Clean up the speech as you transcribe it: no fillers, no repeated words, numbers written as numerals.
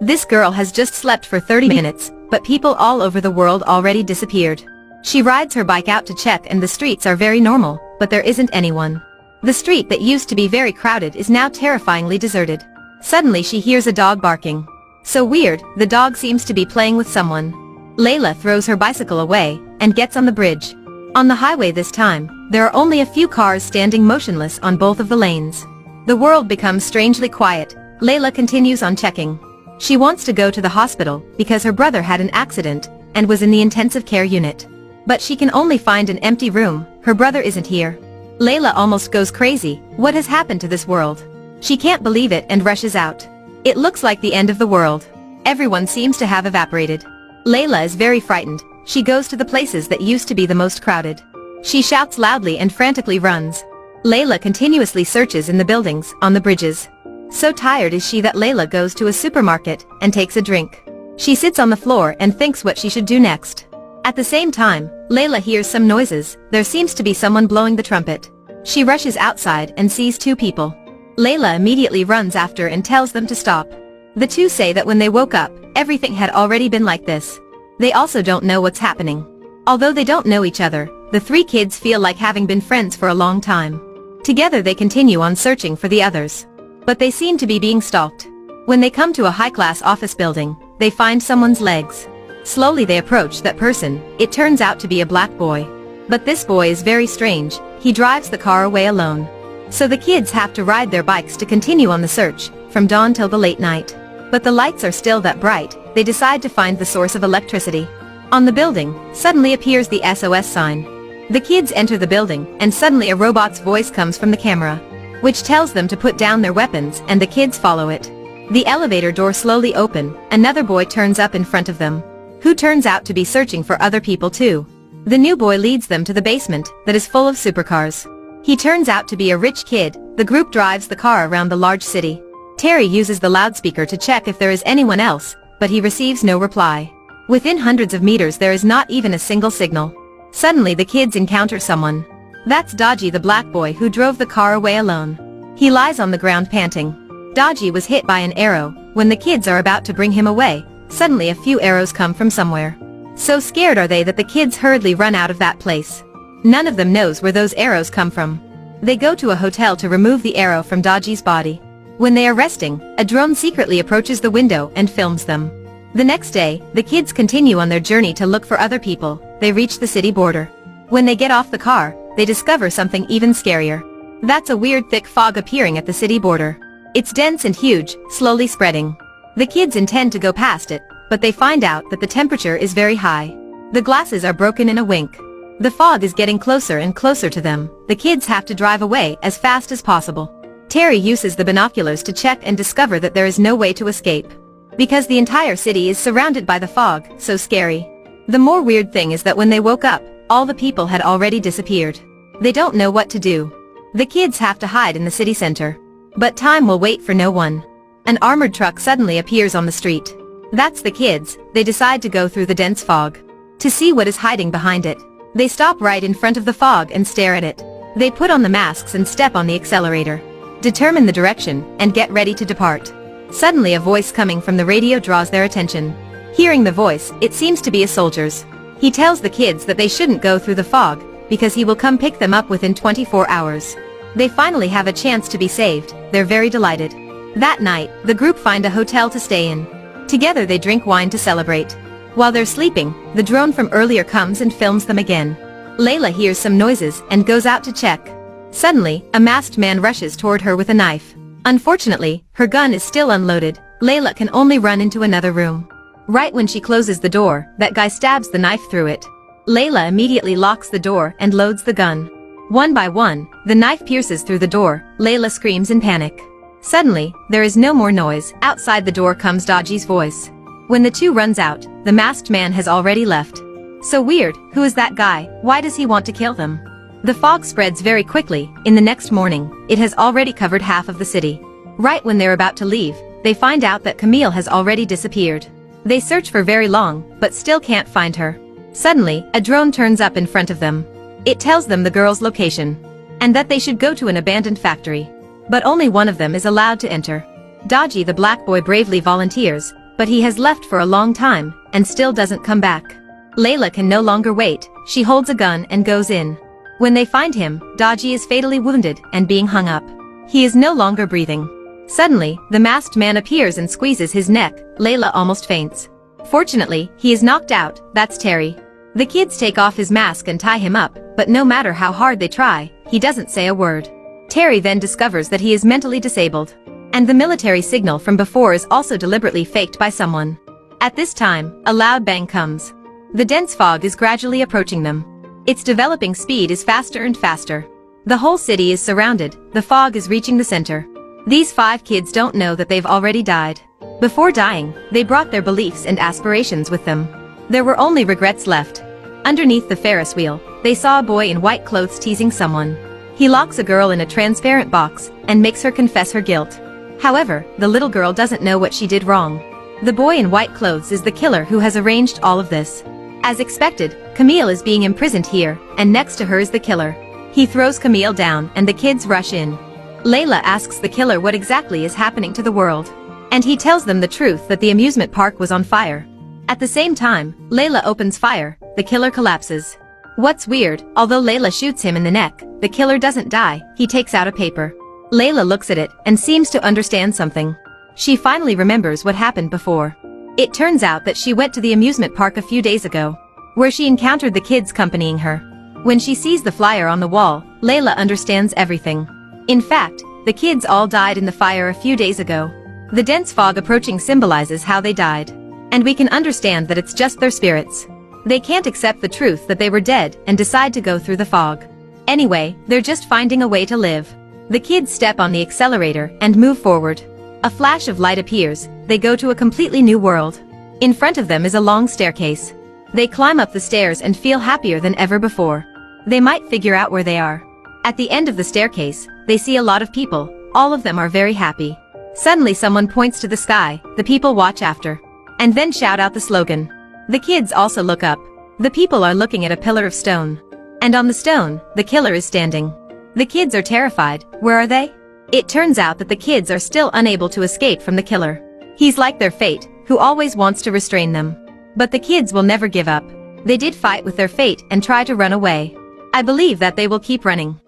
This girl has just slept for 30 minutes, but people all over the world already disappeared. She rides her bike out to check and the streets are very normal, but there isn't anyone. The street that used to be very crowded is now terrifyingly deserted. Suddenly she hears a dog barking. So weird, the dog seems to be playing with someone. Layla throws her bicycle away, and gets on the bridge. On the highway this time, there are only a few cars standing motionless on both of the lanes. The world becomes strangely quiet. Layla continues on checking. She wants to go to the hospital, because her brother had an accident, and was in the intensive care unit. But she can only find an empty room, her brother isn't here. Layla almost goes crazy. What has happened to this world? She can't believe it and rushes out. It looks like the end of the world. Everyone seems to have evaporated. Layla is very frightened. She goes to the places that used to be the most crowded. She shouts loudly and frantically runs. Layla continuously searches in the buildings, on the bridges. So tired is she that Layla goes to a supermarket and takes a drink. She sits on the floor and thinks what she should do next. At the same time, Layla hears some noises. There seems to be someone blowing the trumpet. She rushes outside and sees two people. Layla immediately runs after and tells them to stop. The two say that when they woke up, everything had already been like this. They also don't know what's happening. Although they don't know each other, the three kids feel like having been friends for a long time. Together they continue on searching for the others. But they seem to be being stalked. When they come to a high-class office building, they find someone's legs. Slowly they approach that person. It turns out to be a black boy. But this boy is very strange. He drives the car away alone. So the kids have to ride their bikes to continue on the search, from dawn till the late night. But the lights are still that bright. They decide to find the source of electricity. On the building, suddenly appears the SOS sign. The kids enter the building, and suddenly a robot's voice comes from the camera, which tells them to put down their weapons, and the kids follow it. The elevator door slowly opens. Another boy turns up in front of them, who turns out to be searching for other people too. The new boy leads them to the basement, that is full of supercars. He turns out to be a rich kid. The group drives the car around the large city. Terry uses the loudspeaker to check if there is anyone else, but he receives no reply. Within hundreds of meters there is not even a single signal. Suddenly the kids encounter someone. That's Dodgy, the black boy who drove the car away alone. He lies on the ground panting. Dodgy was hit by an arrow. When the kids are about to bring him away, suddenly a few arrows come from somewhere. So scared are they that the kids hurriedly run out of that place. None of them knows where those arrows come from. They go to a hotel to remove the arrow from Dodgy's body. When they are resting, a drone secretly approaches the window and films them. The next day, the kids continue on their journey to look for other people. They reach the city border. When they get off the car, they discover something even scarier. That's a weird thick fog appearing at the city border. It's dense and huge, slowly spreading. The kids intend to go past it, but they find out that the temperature is very high. The glasses are broken in a wink. The fog is getting closer and closer to them. The kids have to drive away as fast as possible. Terry uses the binoculars to check and discover that there is no way to escape, because the entire city is surrounded by the fog. So scary. The more weird thing is that when they woke up, all the people had already disappeared. They don't know what to do. The kids have to hide in the city center. But time will wait for no one. An armored truck suddenly appears on the street. That's the kids. They decide to go through the dense fog to see what is hiding behind it. They stop right in front of the fog and stare at it. They put on the masks and step on the accelerator, determine the direction, and get ready to depart. Suddenly a voice coming from the radio draws their attention. Hearing the voice, it seems to be a soldier's. He tells the kids that they shouldn't go through the fog, because he will come pick them up within 24 hours. They finally have a chance to be saved. They're very delighted. That night, the group find a hotel to stay in. Together they drink wine to celebrate. While they're sleeping, the drone from earlier comes and films them again. Layla hears some noises and goes out to check. Suddenly, a masked man rushes toward her with a knife. Unfortunately, her gun is still unloaded. Layla can only run into another room. Right when she closes the door, that guy stabs the knife through it. Layla immediately locks the door and loads the gun. One by one, the knife pierces through the door. Layla screams in panic. Suddenly, there is no more noise. Outside the door comes Dodgy's voice. When the two runs out, the masked man has already left. So weird. Who is that guy? Why does he want to kill them? The fog spreads very quickly. In the next morning, it has already covered half of the city. Right when they're about to leave, they find out that Camille has already disappeared. They search for very long, but still can't find her. Suddenly, a drone turns up in front of them. It tells them the girl's location, and that they should go to an abandoned factory. But only one of them is allowed to enter. Dodgy, the black boy, bravely volunteers, but he has left for a long time, and still doesn't come back. Layla can no longer wait, she holds a gun and goes in. When they find him, Daji is fatally wounded and being hung up. He is no longer breathing. Suddenly, the masked man appears and squeezes his neck. Layla almost faints. Fortunately, he is knocked out. That's Terry. The kids take off his mask and tie him up, but no matter how hard they try, he doesn't say a word. Terry then discovers that he is mentally disabled. And the military signal from before is also deliberately faked by someone. At this time, a loud bang comes. The dense fog is gradually approaching them. Its developing speed is faster and faster. The whole city is surrounded, the fog is reaching the center. These 5 kids don't know that they've already died. Before dying, they brought their beliefs and aspirations with them. There were only regrets left. Underneath the Ferris wheel, they saw a boy in white clothes teasing someone. He locks a girl in a transparent box and makes her confess her guilt. However, the little girl doesn't know what she did wrong. The boy in white clothes is the killer who has arranged all of this. As expected, Camille is being imprisoned here, and next to her is the killer. He throws Camille down and the kids rush in. Layla asks the killer what exactly is happening to the world. And he tells them the truth that the amusement park was on fire. At the same time, Layla opens fire, the killer collapses. What's weird, although Layla shoots him in the neck, the killer doesn't die, he takes out a paper. Layla looks at it and seems to understand something. She finally remembers what happened before. It turns out that she went to the amusement park a few days ago, where she encountered the kids accompanying her. When she sees the flyer on the wall, Layla understands everything. In fact, the kids all died in the fire a few days ago. The dense fog approaching symbolizes how they died. And we can understand that it's just their spirits. They can't accept the truth that they were dead and decide to go through the fog. Anyway, they're just finding a way to live. The kids step on the accelerator and move forward. A flash of light appears, they go to a completely new world. In front of them is a long staircase. They climb up the stairs and feel happier than ever before. They might figure out where they are. At the end of the staircase, they see a lot of people, all of them are very happy. Suddenly someone points to the sky, the people watch after. And then shout out the slogan. The kids also look up. The people are looking at a pillar of stone. And on the stone, the killer is standing. The kids are terrified. Where are they? It turns out that the kids are still unable to escape from the killer. He's like their fate, who always wants to restrain them. But the kids will never give up. They did fight with their fate and try to run away. I believe that they will keep running.